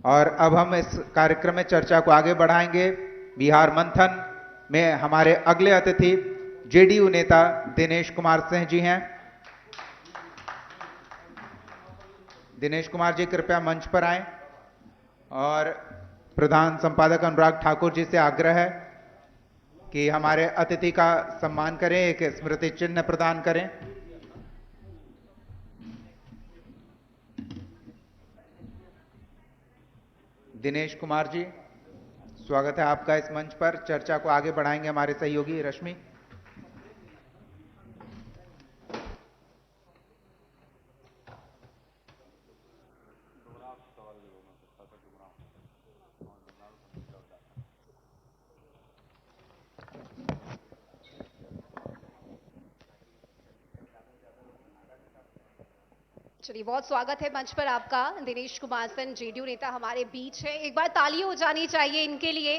और अब हम इस कार्यक्रम में चर्चा को आगे बढ़ाएंगे। बिहार मंथन में हमारे अगले अतिथि जेडीयू नेता दिनेश कुमार सिंह जी हैं। दिनेश कुमार जी कृपया मंच पर आएं और प्रधान संपादक अनुराग ठाकुर जी से आग्रह है कि हमारे अतिथि का सम्मान करें, एक स्मृति चिन्ह प्रदान करें। दिनेश कुमार जी, स्वागत है आपका इस मंच पर। चर्चा को आगे बढ़ाएंगे हमारे सहयोगी रश्मि। चलिए, बहुत स्वागत है मंच पर आपका। दिनेश कुमार सिंह जेडीयू नेता हमारे बीच है। एक बार ताली हो जानी चाहिए इनके लिए,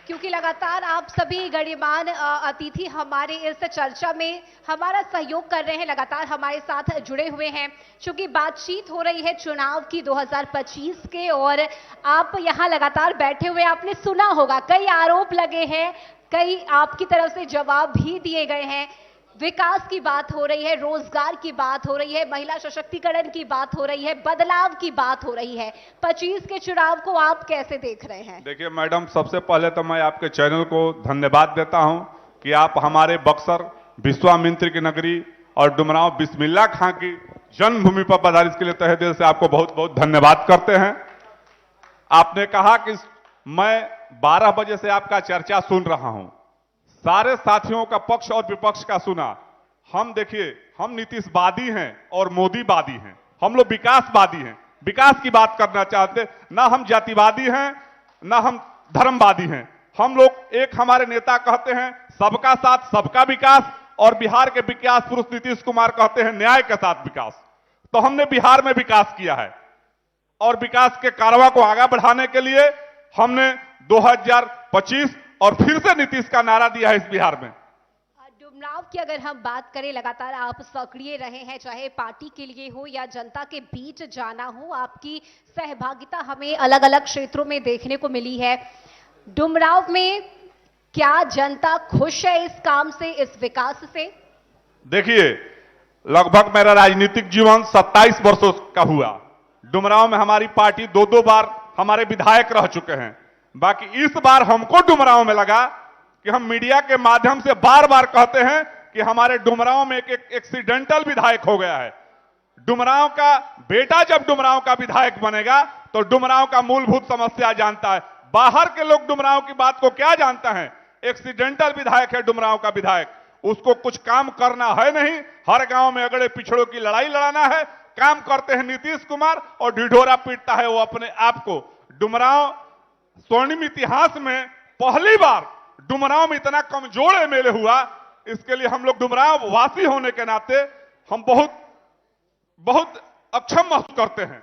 क्योंकि लगातार आप सभी गणमान्य अतिथि हमारे इस चर्चा में हमारा सहयोग कर रहे हैं, लगातार हमारे साथ जुड़े हुए हैं। चूंकि बातचीत हो रही है चुनाव की 2025 के, और आप यहाँ लगातार बैठे हुए, आपने सुना होगा कई आरोप लगे हैं, कई आपकी तरफ से जवाब भी दिए गए हैं। विकास की बात हो रही है, रोजगार की बात हो रही है, महिला सशक्तिकरण की बात हो रही है, बदलाव की बात हो रही है। 25 के चुनाव को आप कैसे देख रहे हैं? देखिए मैडम, सबसे पहले तो मैं आपके चैनल को धन्यवाद देता हूं कि आप हमारे बक्सर विश्वामित्र की नगरी और डुमरांव बिस्मिल्लाह खां की जन्मभूमि पर पधारे। इसके लिए तहे दिल से आपको बहुत बहुत धन्यवाद करते हैं। आपने कहा कि मैं 12 बजे से आपका चर्चा सुन रहा हूं, सारे साथियों का पक्ष और विपक्ष का सुना। हम देखिए, हम नीतीशवादी हैं और मोदीवादी हैं, हम लोग विकासवादी हैं, विकास की बात करना चाहते, ना हम जातिवादी हैं ना हम धर्मवादी हैं। हम लोग एक, हमारे नेता कहते हैं सबका साथ सबका विकास, और बिहार के विकास पुरुष नीतीश कुमार कहते हैं न्याय के साथ विकास। तो हमने बिहार में विकास किया है, और विकास के कारवां को आगे बढ़ाने के लिए हमने 2025 और फिर से नीतीश का नारा दिया है इस बिहार में। डुमरांव की अगर हम बात करें, लगातार आप सक्रिय रहे हैं, चाहे पार्टी के लिए हो या जनता के बीच जाना हो, आपकी सहभागिता हमें अलग अलग क्षेत्रों में देखने को मिली है। डुमरांव में क्या जनता खुश है इस काम से, इस विकास से? देखिए, लगभग मेरा राजनीतिक जीवन 27 वर्षों का हुआ। डुमरांव में हमारी पार्टी 2-2 बार हमारे विधायक रह चुके हैं। बाकी इस बार हमको डुमरांव में लगा कि हम मीडिया के माध्यम से बार बार कहते हैं कि हमारे डुमरांव में एक एक्सीडेंटल विधायक हो गया है। डुमरांव का बेटा जब डुमरांव का विधायक बनेगा तो डुमरांव का मूलभूत समस्या जानता है। बाहर के लोग डुमरांव की बात को क्या जानता है? एक्सीडेंटल विधायक है डुमरांव का विधायक, उसको कुछ काम करना है नहीं, हर गांव में अगड़े पिछड़ों की लड़ाई लड़ाना है। काम करते हैं नीतीश कुमार और ढिढोरा पीटता है वो अपने आप को। डुमरांव स्वर्णिम इतिहास में पहली बार डुमरांव में इतना कमजोर एमएलए हुआ। इसके लिए हम लोग डुमरांव वासी होने के नाते हम बहुत बहुत अक्षम महसूस करते हैं।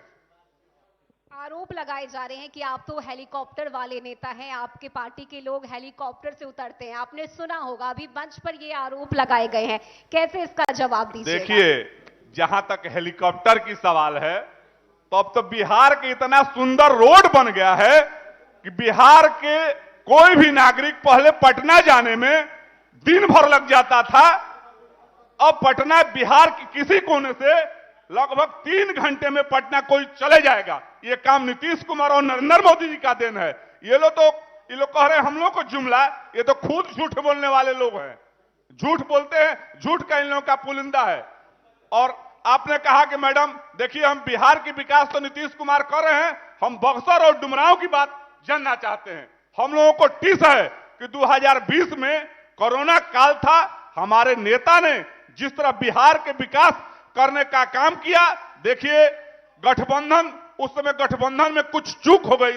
आरोप लगाए जा रहे हैं कि आप तो हेलीकॉप्टर वाले नेता हैं, आपके पार्टी के लोग हेलीकॉप्टर से उतरते हैं। आपने सुना होगा, अभी मंच पर ये आरोप लगाए गए हैं, कैसे इसका जवाब दीजिएगा? देखिए, जहां तक हेलीकॉप्टर की सवाल है, तो अब तो बिहार के इतना सुंदर रोड बन गया है कि बिहार के कोई भी नागरिक पहले पटना जाने में दिन भर लग जाता था, अब पटना बिहार की किसी कोने से लगभग 3 घंटे में पटना कोई चले जाएगा। ये काम नीतीश कुमार और नरेंद्र मोदी जी का देन है। ये लोग कह रहे हैं हम लोग को जुमला, ये तो खुद झूठ बोलने वाले लोग हैं, झूठ बोलते हैं, झूठ का इन लोगों का पुलिंदा है। और आपने कहा कि मैडम देखिए, हम बिहार की विकास तो नीतीश कुमार कर रहे हैं, हम बक्सर और डुमरांव की बात जानना चाहते हैं। हम लोगों को टीस है कि 2020 में कोरोना काल था, हमारे नेता ने जिस तरह बिहार के विकास करने का काम किया। देखिए, गठबंधन, उस समय गठबंधन में कुछ चूक हो गई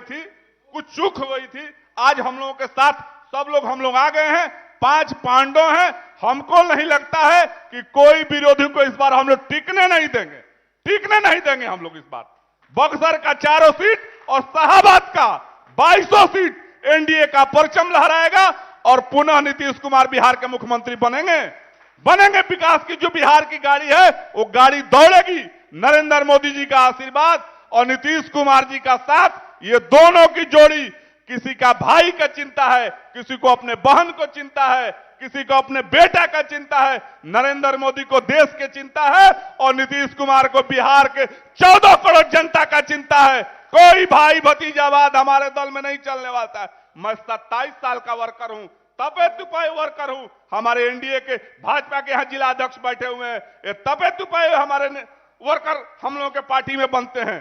थी, आज हम लोगों के साथ सब लोग हम लोग आ गए हैं, 5 पांडव हैं। हमको नहीं लगता है कि कोई विरोधी को इस बार हम लोग टिकने नहीं देंगे हम लोग इस बार। बक्सर का 4 सीट और शाहाबाद का 2200 सीट एनडीए का परचम लहराएगा और पुनः नीतीश कुमार बिहार के मुख्यमंत्री बनेंगे। विकास की जो बिहार की गाड़ी है वो गाड़ी दौड़ेगी। नरेंद्र मोदी जी का आशीर्वाद और नीतीश कुमार जी का साथ ये दोनों की जोड़ी, किसी का भाई का चिंता है, किसी को अपने बहन को चिंता है, किसी को अपने बेटा का चिंता है, नरेंद्र मोदी को देश की चिंता है और नीतीश कुमार को बिहार के 14 करोड़ जनता का चिंता है। कोई भाई भतीजावाद हमारे दल में नहीं चलने वाला है। मैं 27 साल का वर्कर हूं, तपे तुपे वर्कर हूं। हमारे एनडीए के भाजपा के यहां जिला अध्यक्ष बैठे हुए हैं, ये तपे तुपे हमारे वर्कर हम लोगों के पार्टी में बनते हैं।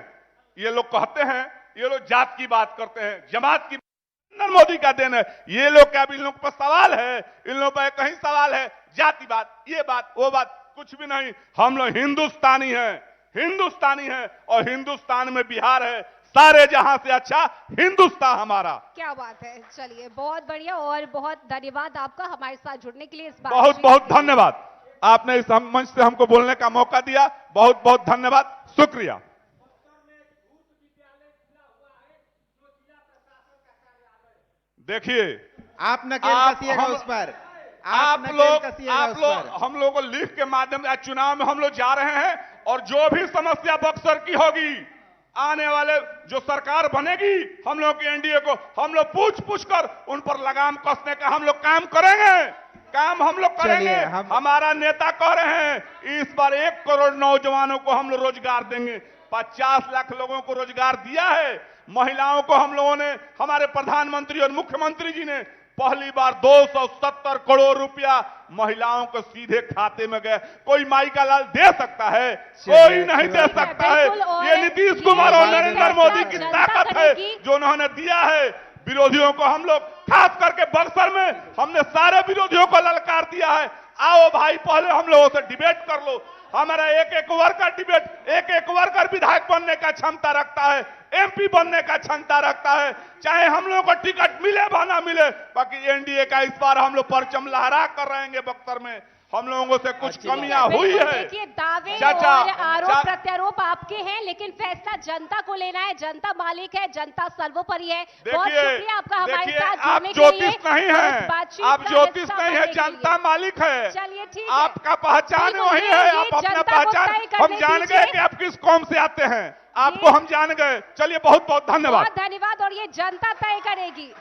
ये लोग कहते हैं, ये लोग जात की बात करते हैं, जमात की, नरेंद्र मोदी का देन है। ये लोग क्या, इन लोग पर सवाल है? इन लोगों पर कहीं सवाल है? जाति बात, ये बात, वो बात, कुछ भी नहीं। हम लोग हिंदुस्तानी हैं, हिंदुस्तानी हैं, और हिंदुस्तान में बिहार है। सारे जहां से अच्छा हिंदुस्तान हमारा। क्या बात है। चलिए, बहुत बढ़िया और बहुत धन्यवाद आपका हमारे साथ जुड़ने के लिए। इस बात बहुत बहुत धन्यवाद, आपने इस मंच से हमको बोलने का मौका दिया। बहुत बहुत धन्यवाद, शुक्रिया। देखिए, आप नकेल कसिएगा उस पर, आप लोग हम लोगों को लिख के माध्यम से, चुनाव में हम लोग जा रहे हैं और जो भी समस्या बक्सर की होगी, आने वाले जो सरकार बनेगी, हम लोग की एनडीए को हम लोग पूछ कर उन पर लगाम कसने का हम लोग काम करेंगे। काम हम लोग करेंगे। हमारा नेता कह रहे हैं इस बार 1 करोड़ नौजवानों को हम लोग रोजगार देंगे। 50 लाख लोगों को रोजगार दिया है। महिलाओं को हम लोगों ने, हमारे प्रधानमंत्री और मुख्यमंत्री जी ने पहली बार 270 करोड़ रुपया महिलाओं को सीधे खाते में गए। कोई माई का लाल दे सकता है? कोई नहीं दे सकता है। ये नीतीश कुमार और नरेंद्र मोदी की ताकत है जो उन्होंने दिया है। विरोधियों को हम लोग, खास करके बक्सर में हमने सारे विरोधियों को ललकार दिया है, आओ भाई पहले हम लोगों से डिबेट कर लो। हमारा एक वर्कर डिबेट, एक वर्कर विधायक बनने का क्षमता रखता है, एमपी बनने का क्षमता रखता है, चाहे हम लोगों को टिकट मिले व ना मिले। बाकी एनडीए का इस बार हम लोग परचम लहरा कर रहेंगे। बक्सर में हम लोगों से कुछ कमियां हुई है। देखिए, दावे और आरोप प्रत्यारोप आपके हैं, लेकिन फैसला जनता को लेना है। जनता मालिक है, जनता सर्वोपरि है। बहुत शुक्रिया आपका हमारे साथ जुड़ने के लिए। आप ज्योतिष नहीं है, आप ज्योतिष नहीं है, जनता मालिक है। चलिए ठीक है, आपका पहचान वही है। आप अपना पहचान, हम जान गए कि आप किस कौम से आते हैं, आपको हम जान गए। चलिए, बहुत बहुत धन्यवाद। बहुत धन्यवाद, और ये जनता तय करेगी।